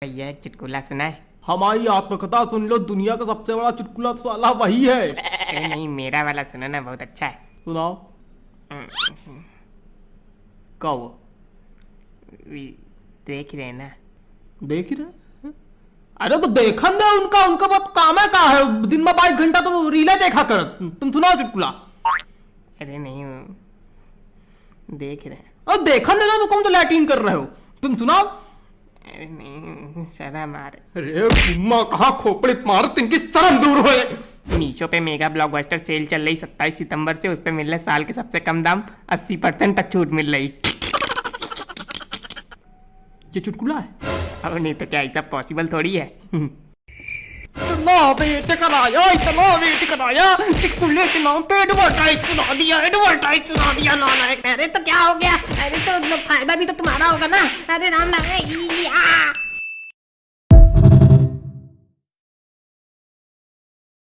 भैया एक चुटकुला सुना है? हमारी आत्मकथा सुन लो, दुनिया का सबसे बड़ा चुटकुला तो साला वही है। अरे नहीं, मेरा वाला सुनो ना, बहुत अच्छा है। सुनाओ। क्या हुआ? देख रहे ना? देख ही रहे। अरे तो देखन दे उनका उनका बहुत काम है। कहा है दिन में 22 घंटा तो रीले देखा कर। तुम सुनाओ चुटकुला। अरे नहीं, देख रहे हैं। और देखन देना तो कौन तो लैटिन कर रहे हो। तुम सुनाओ। अरे नहीं, सदा मार। अरे गुम्मा कहाँ खोपड़ी मार, इनकी शर्म दूर होए। मीशो पे मेगा ब्लॉकबस्टर सेल चल रही 27 सितंबर से। उस पे मिल रहा साल के सबसे कम दाम, 80% तक छूट मिल रही। ये चुटकुला है? अब नहीं तो क्या ऐसा पॉसिबल थोड़ी है। इतना वेट कराया, इतना वेट कराया, चुटकुले के नाम पे एडवर्टाइज सुना दिया नालायक। अरे तो क्या हो गया? अरे तो फायदा भी तो तुम्हारा होगा ना। अरे राम राम।